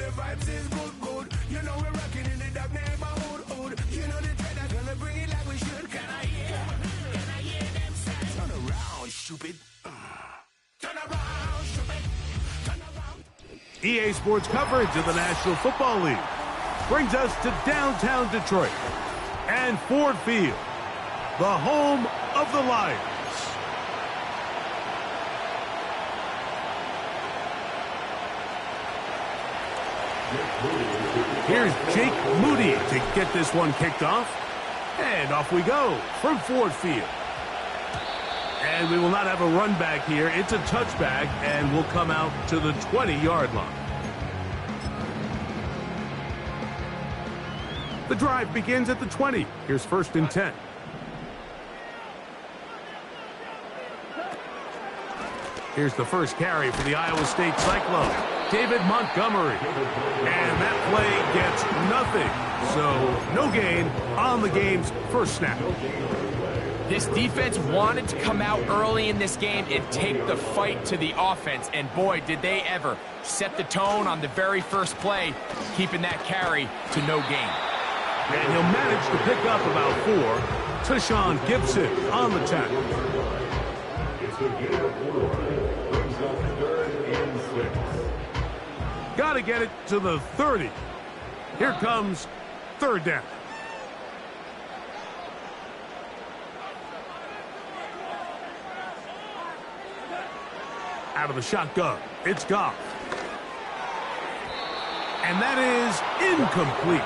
the vibes is good, good. You know we're rocking in the dark neighborhood, hood. You know the dread that's gonna bring it like we should. Can I hear them say? Turn around, stupid. Turn around, stupid. Turn around. EA Sports coverage of the National Football League brings us to downtown Detroit and Ford Field, the home of the Lions. Here's Jake Moody to get this one kicked off. And off we go from Ford Field. And we will not have a run back here. It's a touchback, and we'll come out to the 20-yard line. The drive begins at the 20. Here's 1st and 10. Here's the first carry for the Iowa State Cyclone, David Montgomery. And that play gets nothing. So no gain on the game's first snap. This defense wanted to come out early in this game and take the fight to the offense. And boy, did they ever set the tone on the very first play, keeping that carry to no gain. And he'll manage to pick up about 4. Tashawn Gibson on the tackle. Got to get it to the 30. Here comes 3rd down. Out of the shotgun, it's Goff. And that is incomplete.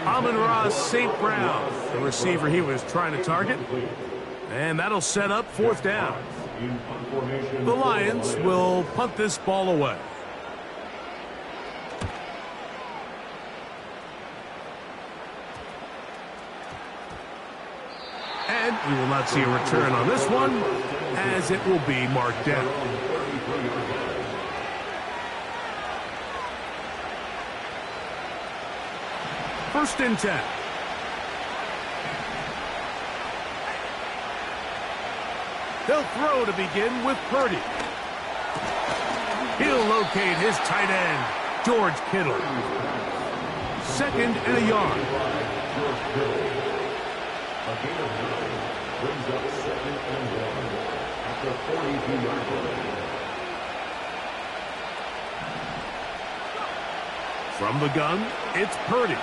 Amon-Ra St. Brown, the receiver he was trying to target. And that'll set up 4th down. The Lions will punt this ball away. And we will not see a return on this one, as it will be marked down. First and 10. They'll throw to begin with Purdy. He'll locate his tight end, George Kittle. 2nd and a yard. A gain of 9 brings up 2nd and 1 at the 42-yard line. From the gun, it's Purdy.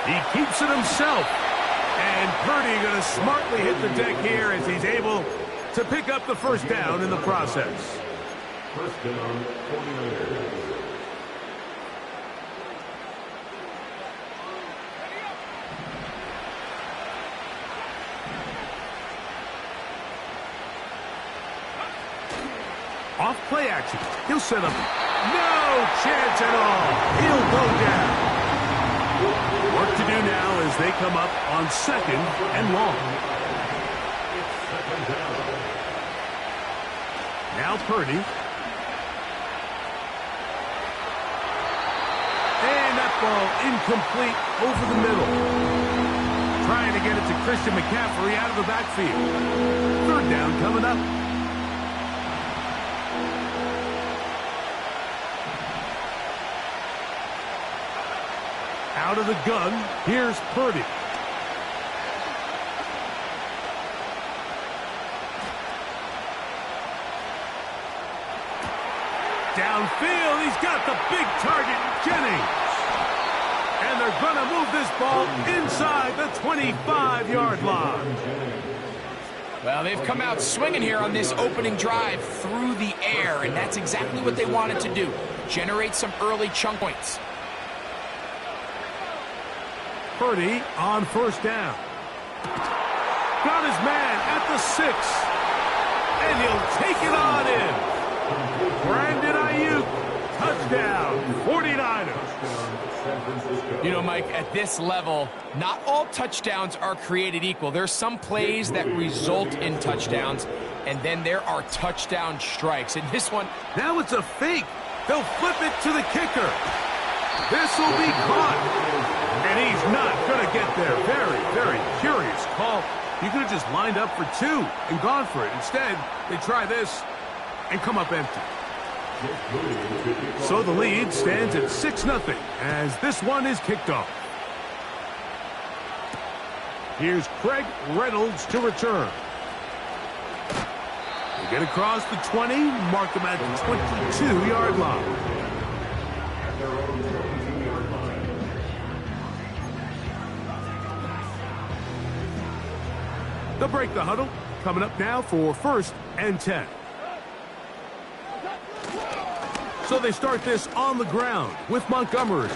He keeps it himself. And Purdy going to smartly hit the deck here as he's able to pick up the 1st down in the process. 1st down, 49ers. Off play action. He'll set up. No chance at all. He'll go down. Work to do now as they come up on 2nd and long. Now Purdy. And that ball incomplete over the middle. Trying to get it to Christian McCaffrey out of the backfield. 3rd down coming up. Out of the gun, here's Purdy. Downfield, he's got the big target, Jennings. And they're going to move this ball inside the 25-yard line. Well, they've come out swinging here on this opening drive through the air, and that's exactly what they wanted to do, generate some early chunk points. Purdy on 1st down. Got his man at the 6. And he'll take it on in. Brandon Ayuk, touchdown, 49ers. You know, Mike, at this level, not all touchdowns are created equal. There's some plays that result in touchdowns, and then there are touchdown strikes. And this one... Now it's a fake. They'll flip it to the kicker. This will be caught. And he's not going to get there. Very, very curious call. You could have just lined up for 2 and gone for it. Instead, they try this. and come up empty. So the lead stands at 6-0 as this one is kicked off. Here's Craig Reynolds to return. They get across the 20, mark them at the 22-yard line. They'll break the huddle. Coming up now for 1st and 10. So they start this on the ground with Montgomery.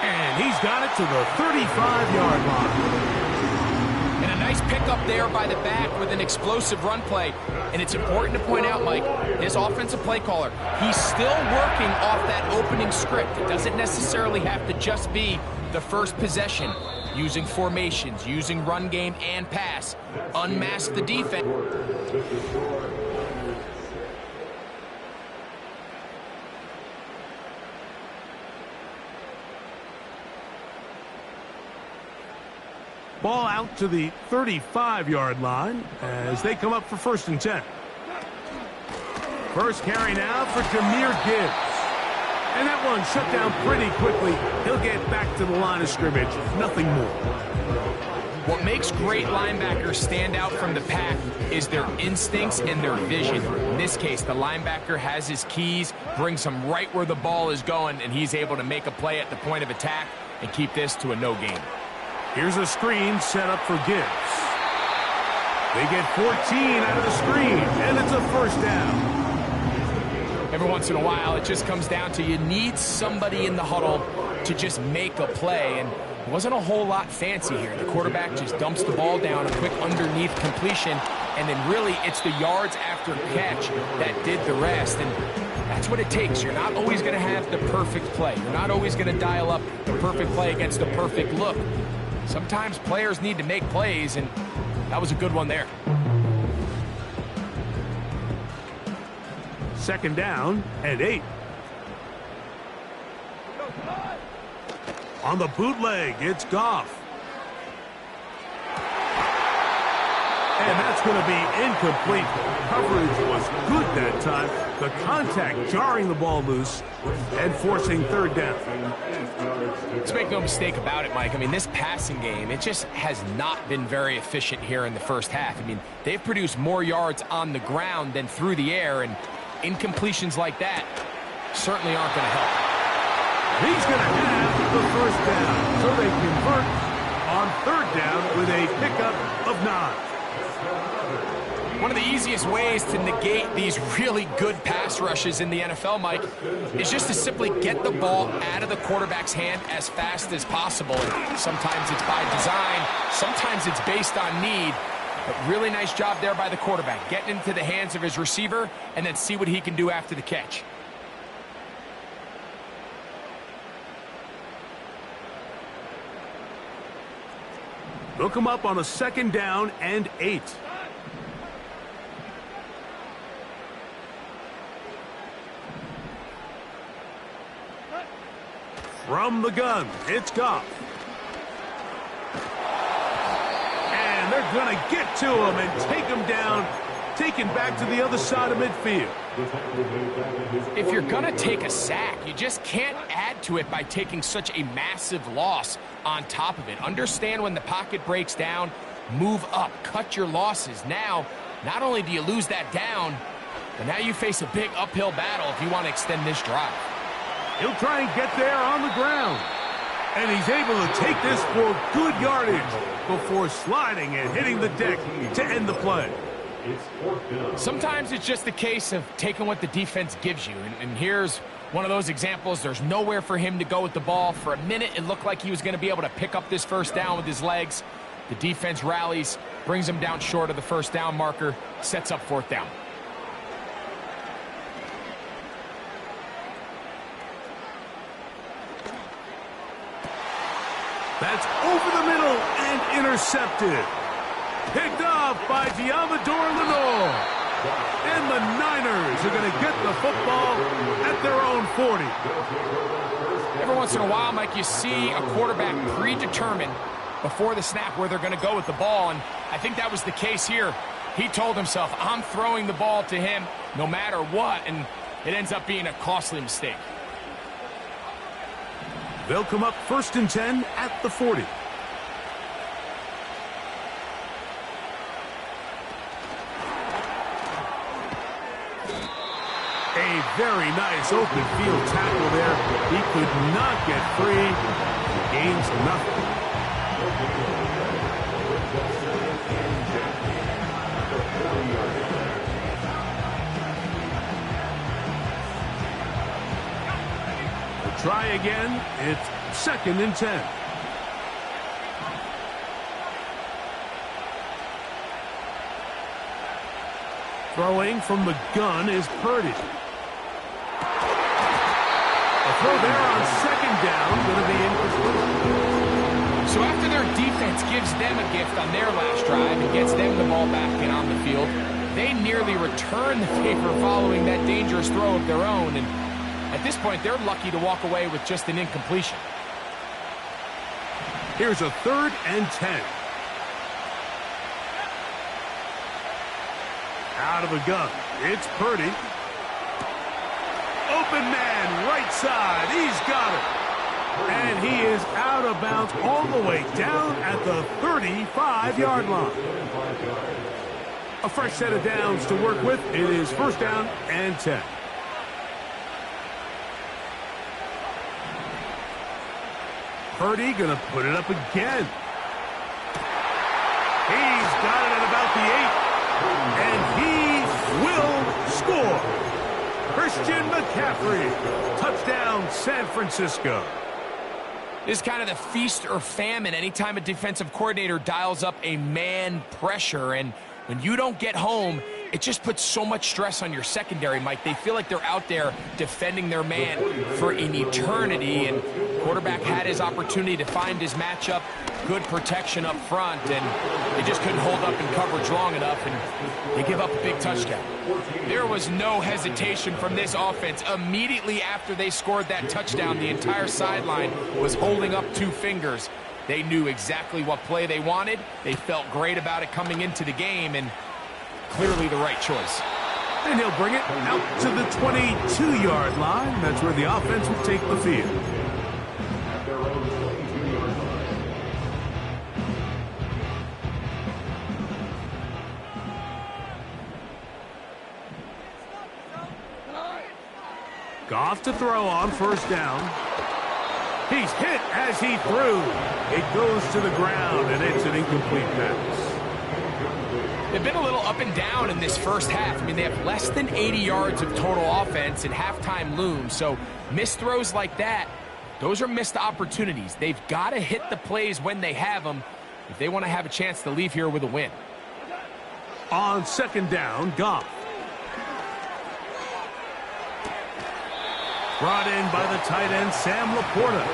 And he's got it to the 35-yard line. And a nice pickup there by the back with an explosive run play. And it's important to point out, Mike, his offensive play caller, he's still working off that opening script. It doesn't necessarily have to just be the first possession. Using formations, using run game and pass. Unmask the defense. Ball out to the 35-yard line as they come up for 1st and 10. First carry now for Jahmyr Gibbs. And that one shut down pretty quickly. He'll get back to the line of scrimmage. Nothing more. What makes great linebackers stand out from the pack is their instincts and their vision. In this case, the linebacker has his keys, brings him right where the ball is going, and he's able to make a play at the point of attack and keep this to a no gain. Here's a screen set up for Gibbs. They get 14 out of the screen, and it's a 1st down. Every once in a while, it just comes down to you need somebody in the huddle to just make a play, and it wasn't a whole lot fancy here. The quarterback just dumps the ball down, a quick underneath completion, and then really it's the yards after catch that did the rest, and that's what it takes. You're not always going to have the perfect play. You're not always going to dial up the perfect play against the perfect look. Sometimes players need to make plays, and that was a good one there. 2nd down and 8. On the bootleg, it's Goff. And that's going to be incomplete. Coverage was good that time. The contact jarring the ball loose and forcing 3rd down. Let's make no mistake about it, Mike. I mean, this passing game, it just has not been very efficient here in the first half. I mean, they've produced more yards on the ground than through the air, and incompletions like that certainly aren't going to help. He's going to have the 1st down, so they convert on 3rd down with a pickup of 9. One of the easiest ways to negate these really good pass rushes in the NFL, Mike, is just to simply get the ball out of the quarterback's hand as fast as possible. And sometimes it's by design, sometimes it's based on need. But really nice job there by the quarterback, getting into the hands of his receiver and then see what he can do after the catch. They'll come up on a 2nd down and 8. From the gun, it's Goff. And they're going to get to him and take him down, taken back to the other side of midfield. If you're going to take a sack, you just can't add to it by taking such a massive loss on top of it. Understand when the pocket breaks down, move up, cut your losses. Now, not only do you lose that down, but now you face a big uphill battle if you want to extend this drive. He'll try and get there on the ground. And he's able to take this for good yardage before sliding and hitting the deck to end the play. Sometimes it's just a case of taking what the defense gives you. And here's one of those examples. There's nowhere for him to go with the ball. For a minute, it looked like he was going to be able to pick up this 1st down with his legs. The defense rallies, brings him down short of the 1st down marker, sets up 4th down. That's over the middle and intercepted. Picked off by Diamador Lenore. And the Niners are going to get the football at their own 40. Every once in a while, Mike, you see a quarterback predetermined before the snap where they're going to go with the ball, and I think that was the case here. He told himself, I'm throwing the ball to him. no matter what, and it ends up being a costly mistake. They'll come up 1st and 10 at the 40. A very nice open field tackle there. He could not get free. Gains nothing. We'll try again. It's 2nd and 10. Throwing from the gun is Purdy. A throw there on 2nd down, going to be incomplete. So after their defense gives them a gift on their last drive and gets them the ball back and on the field, they nearly return the favor following that dangerous throw of their own. And at this point, they're lucky to walk away with just an incompletion. Here's a 3rd and 10. Out of the gun, it's Purdy. Open man, right side, he's got it. And he is out of bounds all the way down at the 35-yard line. A fresh set of downs to work with. It is 1st down and 10. Purdy gonna put it up again. He's got it at about the 8. And he will score. Christian McCaffrey. Touchdown, San Francisco. This is kind of the feast or famine anytime a defensive coordinator dials up a man pressure. And when you don't get home, it just puts so much stress on your secondary, Mike. They feel like they're out there defending their man for an eternity. And quarterback had his opportunity to find his matchup, good protection up front, and they just couldn't hold up in coverage long enough, and they give up a big touchdown. There was no hesitation from this offense. Immediately after they scored that touchdown, the entire sideline was holding up 2 fingers. They knew exactly what play they wanted. They felt great about it coming into the game, and clearly the right choice. And he'll bring it out to the 22-yard line. That's where the offense will take the field. Goff to throw on 1st down. He's hit as he threw. It goes to the ground, and it's an incomplete pass. They've been a little up and down in this first half. I mean, they have less than 80 yards of total offense, and halftime looms. So missed throws like that, those are missed opportunities. They've got to hit the plays when they have them if they want to have a chance to leave here with a win. On 2nd down, Goff. Brought in by the tight end, Sam Laporta.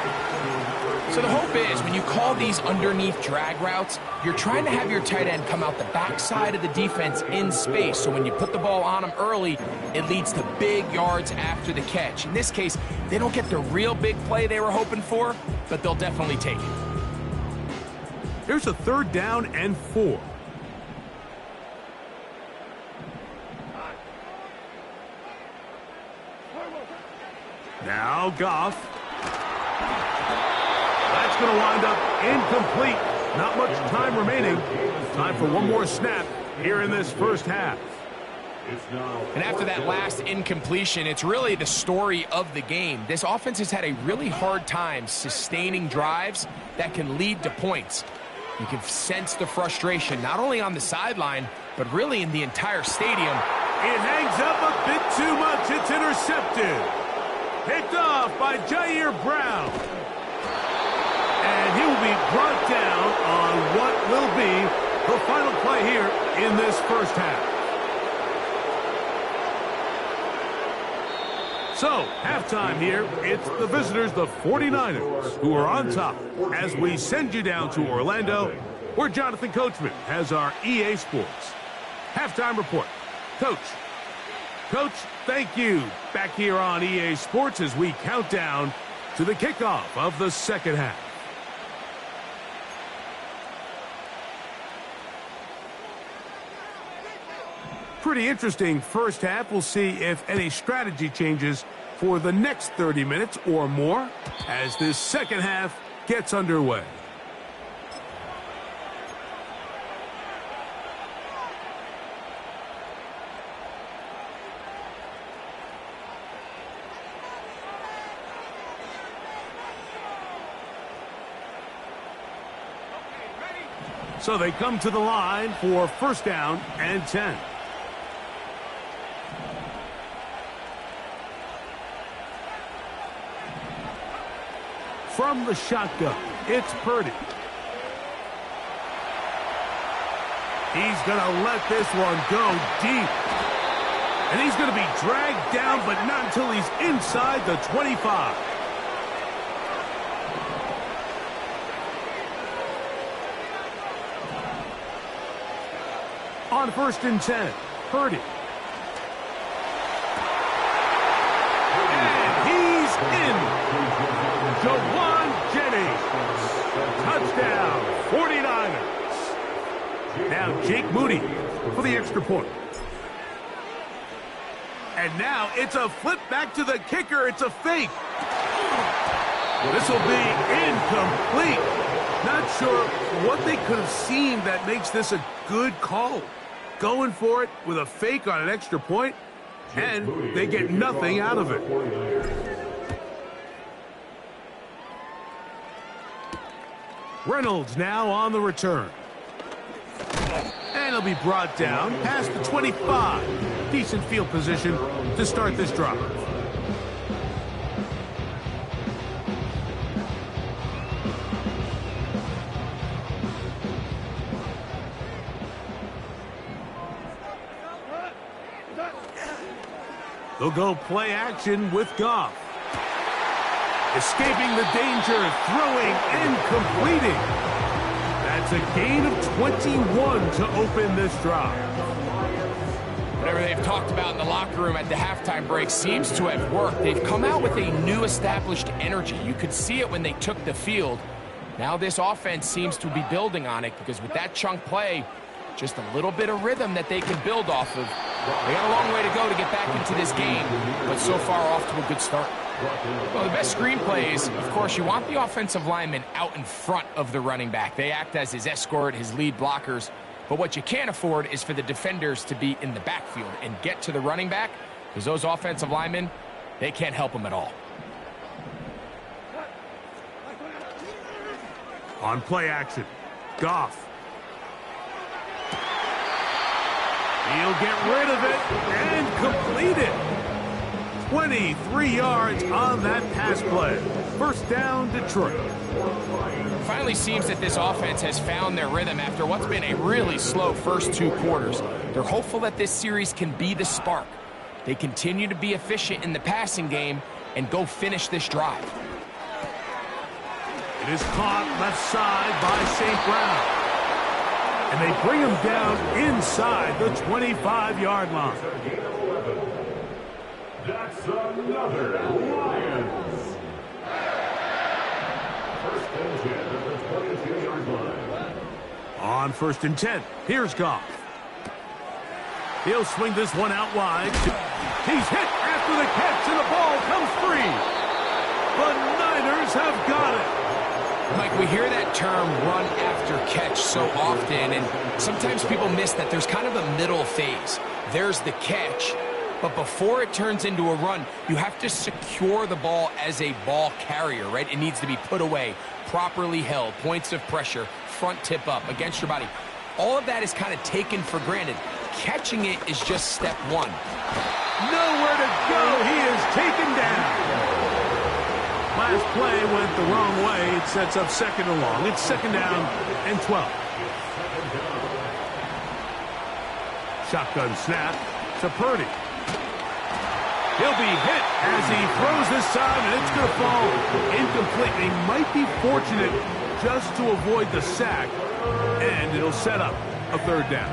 So the hope is when you call these underneath drag routes, you're trying to have your tight end come out the backside of the defense in space. So when you put the ball on him early, it leads to big yards after the catch. In this case, they don't get the real big play they were hoping for, but they'll definitely take it. Here's a 3rd down and 4. Now Goff. That's going to wind up incomplete. Not much time remaining. Time for one more snap here in this first half. And after that last incompletion, it's really the story of the game. This offense has had a really hard time sustaining drives that can lead to points. You can sense the frustration, not only on the sideline, but really in the entire stadium. It hangs up a bit too much. It's intercepted. Picked off by Jair Brown. And he will be brought down on what will be the final play here in this first half. So, halftime here, it's the visitors, the 49ers, who are on top as we send you down to Orlando, where Jonathan Coachman has our EA Sports halftime report. Coach, thank you. Back here on EA Sports as we count down to the kickoff of the second half. pretty interesting first half. We'll see if any strategy changes for the next 30 minutes or more as this second half gets underway. So they come to the line for first down and 10. From the shotgun, it's Purdy. He's going to let this one go deep. And he's going to be dragged down, but not until he's inside the 25. On first and 10, Purdy. And he's in. Jawan Jennings. Touchdown, 49ers. Now Jake Moody for the extra point. And now it's a flip back to the kicker. It's a fake. This will be incomplete. Not sure what they could have seen that makes this a good call. Going for it with a fake on an extra point, and they get nothing out of it. Reynolds now on the return. And he'll be brought down past the 25. Decent field position to start this drive. They'll go play action with Goff. Escaping the danger, throwing and completing. That's a gain of 21 to open this drive. Whatever they've talked about in the locker room at the halftime break seems to have worked. They've come out with a new established energy. You could see it when they took the field. Now this offense seems to be building on it because with that chunk play, just a little bit of rhythm that they can build off of. They got a long way to go to get back into this game, but so far off to a good start. Well, the best screenplay is, of course, you want the offensive lineman out in front of the running back. They act as his escort, his lead blockers. But what you can't afford is for the defenders to be in the backfield and get to the running back, because those offensive linemen, they can't help them at all. On play action, Goff. He'll get rid of it and complete it. 23 yards on that pass play. First down, Detroit. It finally seems that this offense has found their rhythm after what's been a really slow first two quarters. They're hopeful that this series can be the spark. They continue to be efficient in the passing game and go finish this drive. It is caught left side by St. Brown. And they bring him down inside the 25-yard line. That's another Lions. First and 10 at the 22-yard line. On first and 10, here's Goff. He'll swing this one out wide. He's hit after the catch, and the ball comes free. The Niners have got it. Mike, we hear that term run after catch so often, and sometimes people miss that there's kind of a middle phase. There's the catch, but before it turns into a run, you have to secure the ball as a ball carrier, right? It needs to be put away, properly held, points of pressure, front tip up against your body. All of that is kind of taken for granted. Catching it is just step one. Nowhere to go. He is taken down. Last play went the wrong way. It sets up second and long. It's second down and 12. Shotgun snap to Purdy. He'll be hit as he throws this time, and it's going to fall incomplete. He might be fortunate just to avoid the sack, and it'll set up a third down.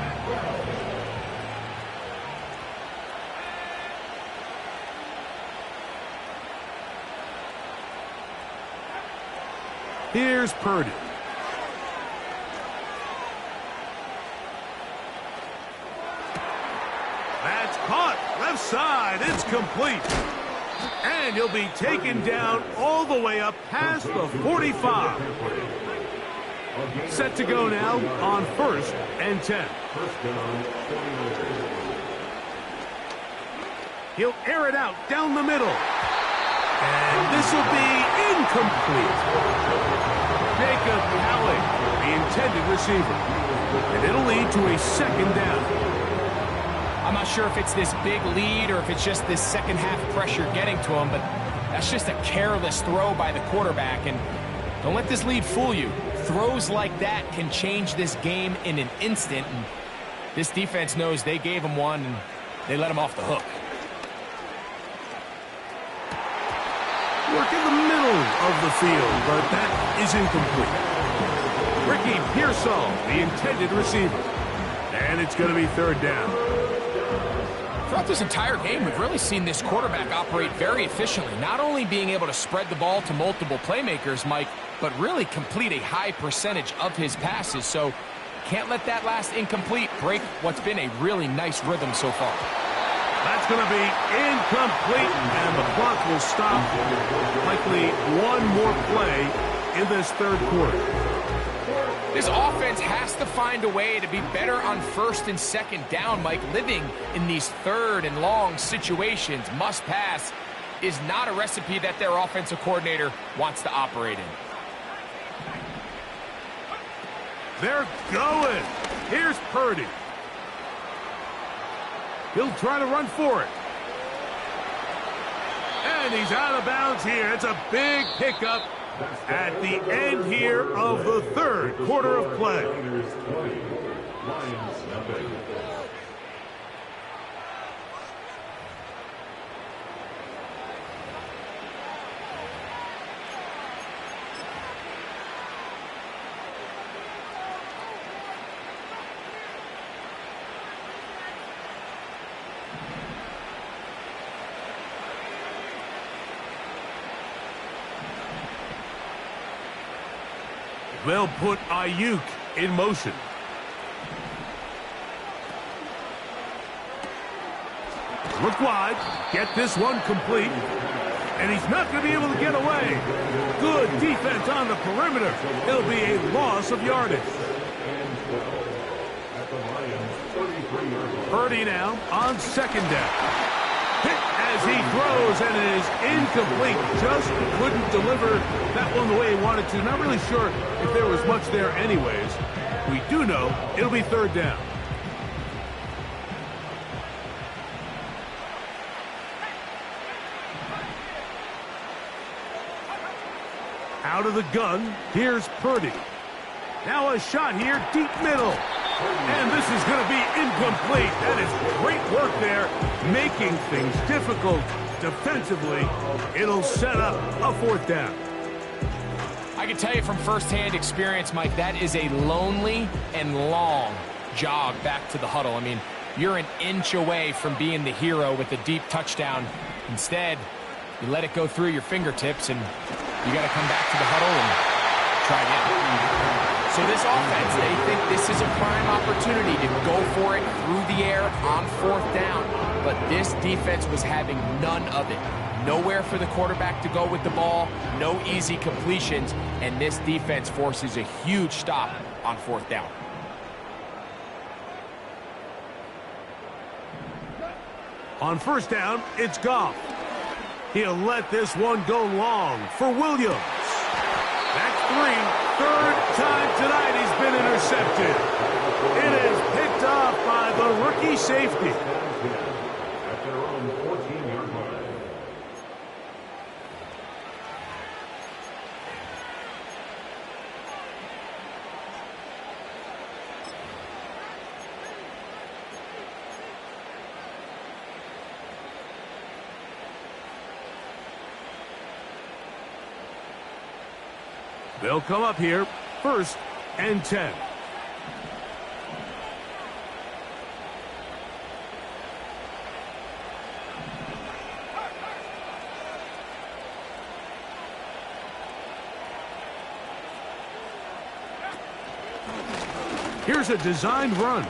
Here's Purdy. And it's complete. And he'll be taken down all the way up past the 45. Set to go now on 1st and 10. He'll air it out down the middle. And this will be incomplete. Jacob Halleck, the intended receiver. And it'll lead to a 2nd down. I'm not sure if it's this big lead or if it's just this second half pressure getting to him, but that's just a careless throw by the quarterback. And don't let this lead fool you. Throws like that can change this game in an instant. And this defense knows they gave him one and they let him off the hook. Work in the middle of the field, but that is incomplete. Ricky Pearsall, the intended receiver. And it's going to be 3rd down. Throughout this entire game, we've really seen this quarterback operate very efficiently, not only being able to spread the ball to multiple playmakers, Mike, but really complete a high percentage of his passes. So can't let that last incomplete break what's been a really nice rhythm so far. That's going to be incomplete, and the clock will stop. Likely one more play in this 3rd quarter. This offense has to find a way to be better on 1st and 2nd down, Mike. Living in these 3rd and long situations, must pass, is not a recipe that their offensive coordinator wants to operate in. They're going. Here's Purdy. He'll try to run for it. And he's out of bounds here. It's a big pickup at the end here of the 3rd quarter of play. They'll put Ayuk in motion. Look wide. Get this one complete. And he's not going to be able to get away. Good defense on the perimeter. It'll be a loss of yardage. Purdy now on 2nd down. Hit as he throws, and it is incomplete. Just couldn't deliver that one the way he wanted to. Not really sure if there was much there anyways. We do know it'll be 3rd down. Out of the gun, here's Purdy. Now a shot here, deep middle. And this is going to be incomplete. That is great work there, making things difficult defensively. It'll set up a 4th down. I can tell you from firsthand experience, Mike, that is a lonely and long jog back to the huddle. I mean, you're an inch away from being the hero with a deep touchdown. Instead, you let it go through your fingertips, and you got to come back to the huddle and try again. So this offense, they think this is a prime opportunity to go for it through the air on 4th down. But this defense was having none of it. Nowhere for the quarterback to go with the ball, no easy completions, and this defense forces a huge stop on 4th down. On 1st down, it's Goff. He'll let this one go long for Williams. That's 3. 3rd time tonight he's been intercepted. It is picked off by the rookie safety. At their own 14-yard line. They'll come up here, 1st and 10. Here's a designed run.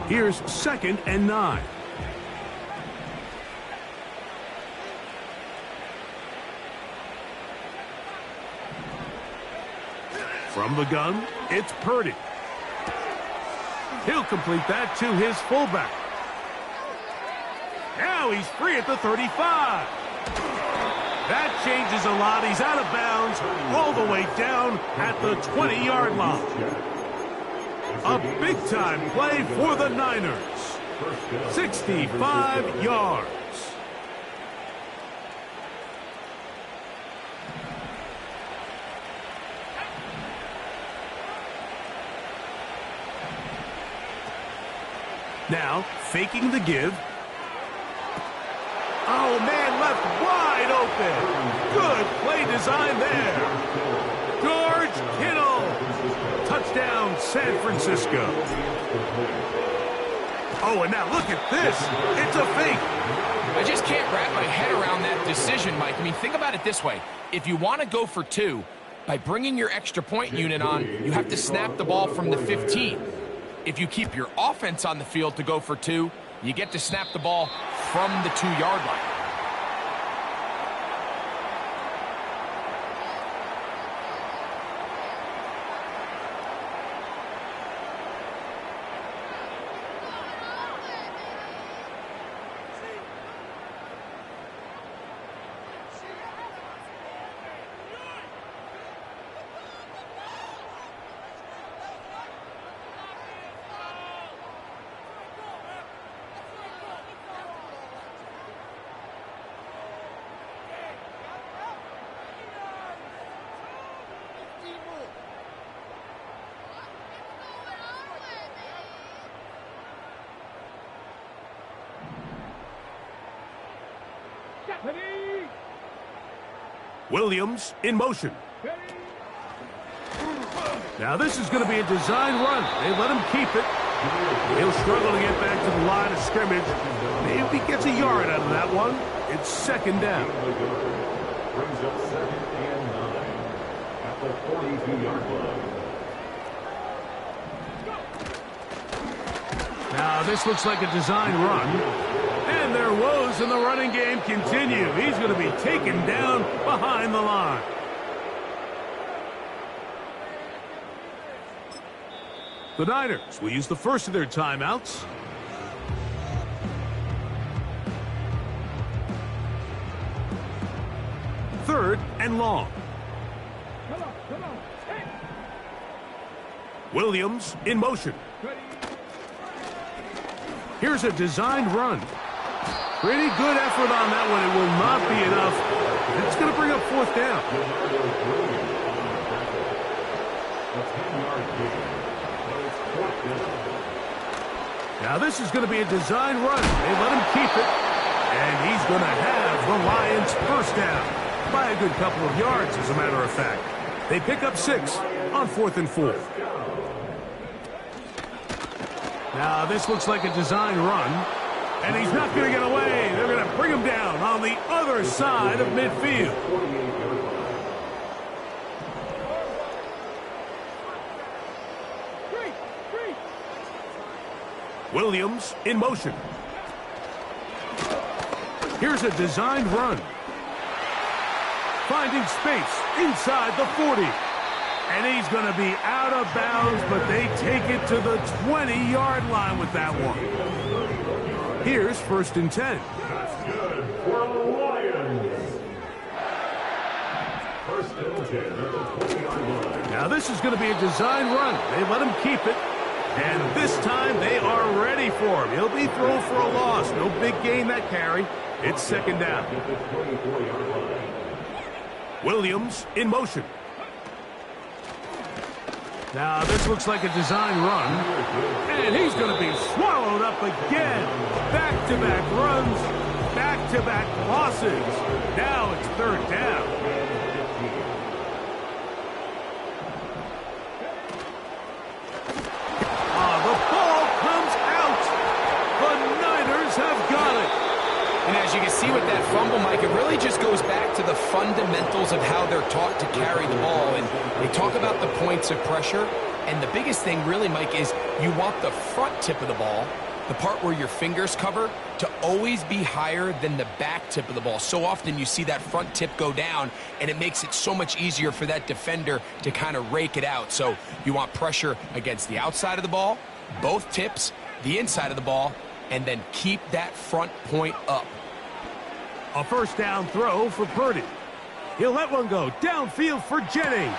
Here's 2nd and 9. From the gun, it's Purdy. He'll complete that to his fullback. Now he's free at the 35. That changes a lot. He's out of bounds all the way down at the 20-yard line. A big-time play for the Niners. 65 yards. Now, faking the give. Oh, man, left wide open. Good play design there. George Kittle. Touchdown, San Francisco. Oh, and now look at this. It's a fake. I just can't wrap my head around that decision, Mike. I mean, think about it this way. If you want to go for 2, by bringing your extra point unit on, you have to snap the ball from the 15. If you keep your offense on the field to go for 2, you get to snap the ball from the 2-yard line. Williams in motion. Now this is going to be a design run. They let him keep it. He'll struggle to get back to the line of scrimmage. Maybe he gets a yard out of that one. It's 2nd down. Brings up 2nd and 9 at the 42-yard line. Now this looks like a design run. And their woes in the running game continue. He's going to be taken down behind the line. The Niners will use the first of their timeouts. Third and long. Williams in motion. Here's a designed run. Pretty good effort on that one. It will not be enough. It's going to bring up 4th down. Now this is going to be a design run. They let him keep it. And he's going to have the Lions' 1st down. By a good couple of yards, as a matter of fact. They pick up 6 on 4th and 4. Now this looks like a design run. And he's not going to get away. They're going to bring him down on the other side of midfield. Williams in motion. Here's a designed run. Finding space inside the 40. And he's going to be out of bounds, but they take it to the 20-yard line with that one. Here's 1st and 10. That's good for the Lions. 1st and 10 at the 20-yard line. Now this is going to be a design run. They let him keep it. And this time they are ready for him. He'll be thrown for a loss. No big gain that carry. It's 2nd down. Williams in motion. Now this looks like a design run. And he's going to be swallowed up again. Back-to-back runs. Back-to-back losses. Now it's 3rd down. The ball comes out. The Niners have got it. And as you can see with that fumble, Mike, it really just goes back to the fundamentals of how they're taught to carry the ball. And they talk about the points of pressure. And the biggest thing really, Mike, is you want the front tip of the ball, the part where your fingers cover, to always be higher than the back tip of the ball. So often you see that front tip go down, and it makes it so much easier for that defender to kind of rake it out. So you want pressure against the outside of the ball, both tips, the inside of the ball, and then keep that front point up. A first down throw for Purdy. He'll let one go downfield for Jennings.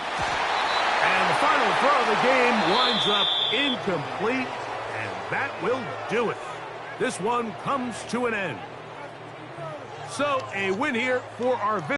And the final throw of the game winds up incomplete, and that will do it. This one comes to an end. So a win here for our